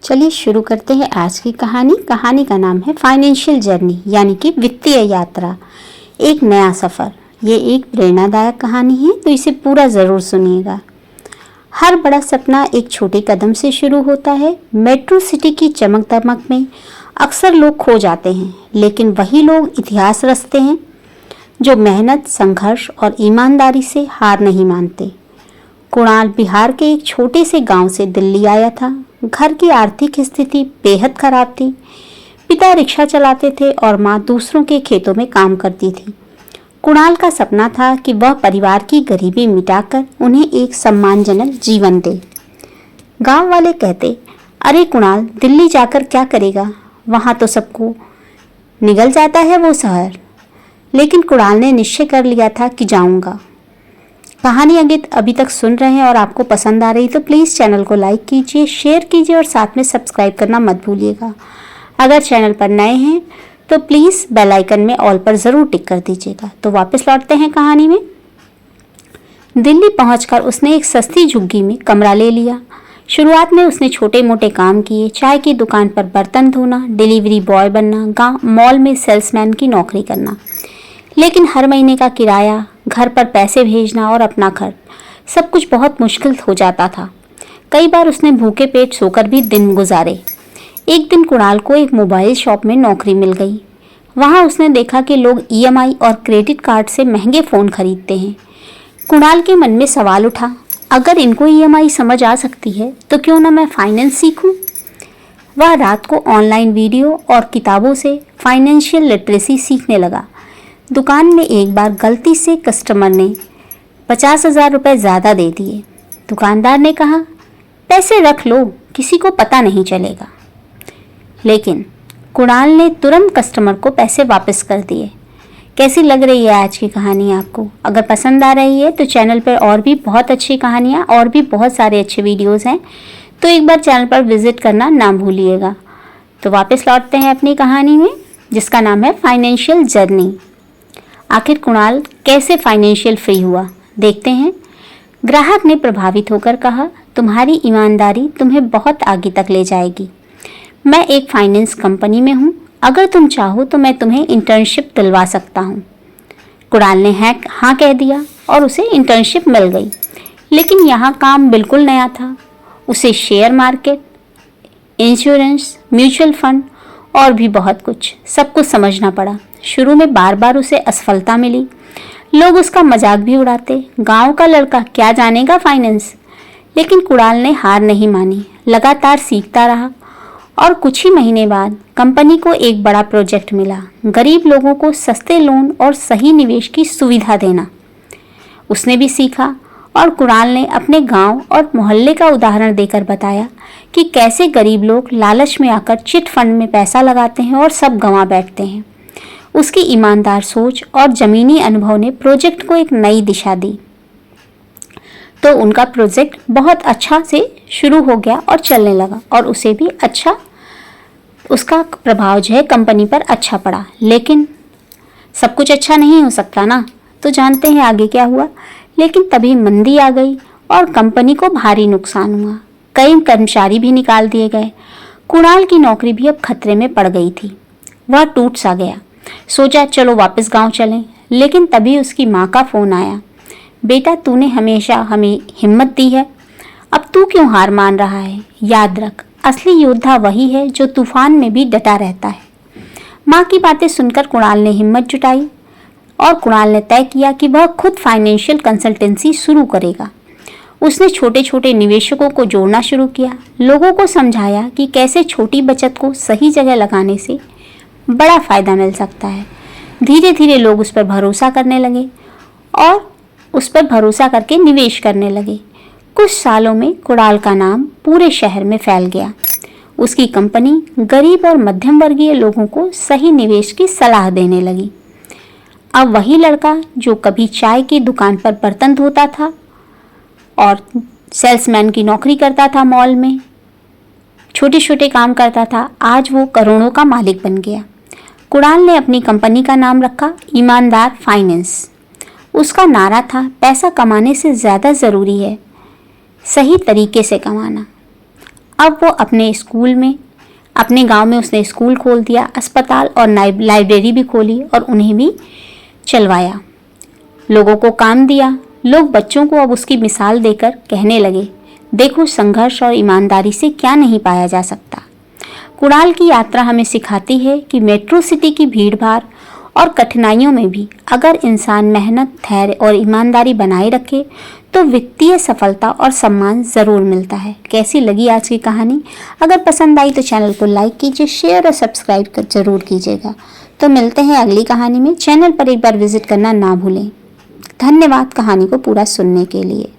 चलिए शुरू करते हैं आज की कहानी। कहानी का नाम है फाइनेंशियल जर्नी, यानी कि वित्तीय यात्रा, एक नया सफ़र। ये एक प्रेरणादायक कहानी है, तो इसे पूरा ज़रूर सुनिएगा। हर बड़ा सपना एक छोटे कदम से शुरू होता है। मेट्रो सिटी की चमक दमक में अक्सर लोग खो जाते हैं, लेकिन वही लोग इतिहास रचते हैं जो मेहनत, संघर्ष और ईमानदारी से हार नहीं मानते। कुणाल बिहार के एक छोटे से गांव से दिल्ली आया था। घर की आर्थिक स्थिति बेहद खराब थी। पिता रिक्शा चलाते थे और माँ दूसरों के खेतों में काम करती थी। कुणाल का सपना था कि वह परिवार की गरीबी मिटाकर उन्हें एक सम्मानजनक जीवन दे। गांव वाले कहते, अरे कुणाल, दिल्ली जाकर क्या करेगा? वहाँ तो सबको निगल जाता है वो शहर। लेकिन कुणाल ने निश्चय कर लिया था कि जाऊंगा। कहानी अभी तक सुन रहे हैं और आपको पसंद आ रही तो प्लीज़ चैनल को लाइक कीजिए, शेयर कीजिए और साथ में सब्सक्राइब करना मत भूलिएगा। अगर चैनल पर नए हैं तो प्लीज़ बेल आइकन में ऑल पर ज़रूर टिक कर दीजिएगा। तो वापस लौटते हैं कहानी में। दिल्ली पहुंचकर उसने एक सस्ती झुग्गी में कमरा ले लिया। शुरुआत में उसने छोटे मोटे काम किए, चाय की दुकान पर बर्तन धोना, डिलीवरी बॉय बनना, मॉल में सेल्समैन की नौकरी करना। लेकिन हर महीने का किराया, घर पर पैसे भेजना और अपना खर्च, सब कुछ बहुत मुश्किल हो जाता था। कई बार उसने भूखे पेट सोकर भी दिन गुजारे। एक दिन कुणाल को एक मोबाइल शॉप में नौकरी मिल गई। वहां उसने देखा कि लोग ईएमआई और क्रेडिट कार्ड से महंगे फ़ोन खरीदते हैं। कुणाल के मन में सवाल उठा, अगर इनको ईएमआई समझ आ सकती है तो क्यों ना मैं फाइनेंस सीखूं? वह रात को ऑनलाइन वीडियो और किताबों से फाइनेंशियल लिटरेसी सीखने लगा। दुकान में एक बार गलती से कस्टमर ने 50,000 रुपये ज़्यादा दे दिए। दुकानदार ने कहा, पैसे रख लो, किसी को पता नहीं चलेगा। लेकिन कुणाल ने तुरंत कस्टमर को पैसे वापस कर दिए। कैसी लग रही है आज की कहानी आपको? अगर पसंद आ रही है तो चैनल पर और भी बहुत अच्छी कहानियाँ और भी बहुत सारे अच्छे वीडियोज़ हैं, तो एक बार चैनल पर विज़िट करना ना भूलिएगा। तो वापस लौटते हैं अपनी कहानी में, जिसका नाम है फाइनेंशियल जर्नी। आखिर कुणाल कैसे फाइनेंशियल फ्री हुआ, देखते हैं। ग्राहक ने प्रभावित होकर कहा, तुम्हारी ईमानदारी तुम्हें बहुत आगे तक ले जाएगी। मैं एक फाइनेंस कंपनी में हूँ, अगर तुम चाहो तो मैं तुम्हें इंटर्नशिप दिलवा सकता हूँ। कुणाल ने हाँ कह दिया और उसे इंटर्नशिप मिल गई। लेकिन यहाँ काम बिल्कुल नया था। उसे share market, insurance, mutual fund और भी बहुत कुछ सब कुछ समझना पड़ा। शुरू में बार बार उसे असफलता मिली। लोग उसका मजाक भी उड़ाते, गांव का लड़का क्या जानेगा फाइनेंस। लेकिन कुणाल ने हार नहीं मानी, लगातार सीखता रहा और कुछ ही महीने बाद कंपनी को एक बड़ा प्रोजेक्ट मिला, गरीब लोगों को सस्ते लोन और सही निवेश की सुविधा देना। उसने भी सीखा और कुणाल ने अपने गांव और मोहल्ले का उदाहरण देकर बताया कि कैसे गरीब लोग लालच में आकर चिट फंड में पैसा लगाते हैं और सब गंवा बैठते हैं। उसकी ईमानदार सोच और ज़मीनी अनुभव ने प्रोजेक्ट को एक नई दिशा दी। तो उनका प्रोजेक्ट बहुत अच्छा से शुरू हो गया और चलने लगा और उसे भी अच्छा, उसका प्रभाव जो है कंपनी पर अच्छा पड़ा। लेकिन सब कुछ अच्छा नहीं हो सकता ना, तो जानते हैं आगे क्या हुआ। लेकिन तभी मंदी आ गई और कंपनी को भारी नुकसान हुआ। कई कर्मचारी भी निकाल दिए गए। कुणाल की नौकरी भी अब खतरे में पड़ गई थी। वह टूट सा गया। सोचा चलो वापस गांव चलें। लेकिन तभी उसकी माँ का फ़ोन आया, बेटा तूने हमेशा हमें हिम्मत दी है, अब तू क्यों हार मान रहा है? याद रख, असली योद्धा वही है जो तूफान में भी डटा रहता है। माँ की बातें सुनकर कुणाल ने हिम्मत जुटाई और कुणाल ने तय किया कि वह खुद फाइनेंशियल कंसल्टेंसी शुरू करेगा। उसने छोटे छोटे निवेशकों को जोड़ना शुरू किया, लोगों को समझाया कि कैसे छोटी बचत को सही जगह लगाने से बड़ा फ़ायदा मिल सकता है। धीरे धीरे लोग उस पर भरोसा करने लगे और उस पर भरोसा करके निवेश करने लगे। कुछ सालों में कुणाल का नाम पूरे शहर में फैल गया। उसकी कंपनी गरीब और मध्यम वर्गीय लोगों को सही निवेश की सलाह देने लगी। अब वही लड़का जो कभी चाय की दुकान पर बर्तन धोता था और सेल्समैन की नौकरी करता था, मॉल में छोटे छोटे काम करता था, आज वो करोड़ों का मालिक बन गया। कुणाल ने अपनी कंपनी का नाम रखा ईमानदार फाइनेंस। उसका नारा था, पैसा कमाने से ज़्यादा ज़रूरी है सही तरीके से कमाना। अब वो अपने स्कूल में, अपने गांव में उसने स्कूल खोल दिया, अस्पताल और लाइब्रेरी भी खोली और उन्हें भी चलवाया, लोगों को काम दिया। लोग बच्चों को अब उसकी मिसाल देकर कहने लगे, देखो संघर्ष और ईमानदारी से क्या नहीं पाया जा सकता। कुणाल की यात्रा हमें सिखाती है कि मेट्रो सिटी की भीड़-भाड़ और कठिनाइयों में भी अगर इंसान मेहनत, धैर्य और ईमानदारी बनाए रखे तो वित्तीय सफलता और सम्मान ज़रूर मिलता है। कैसी लगी आज की कहानी? अगर पसंद आई तो चैनल को लाइक कीजिए, शेयर और सब्सक्राइब ज़रूर कीजिएगा। तो मिलते हैं अगली कहानी में। चैनल पर एक बार विजिट करना ना भूलें। धन्यवाद कहानी को पूरा सुनने के लिए।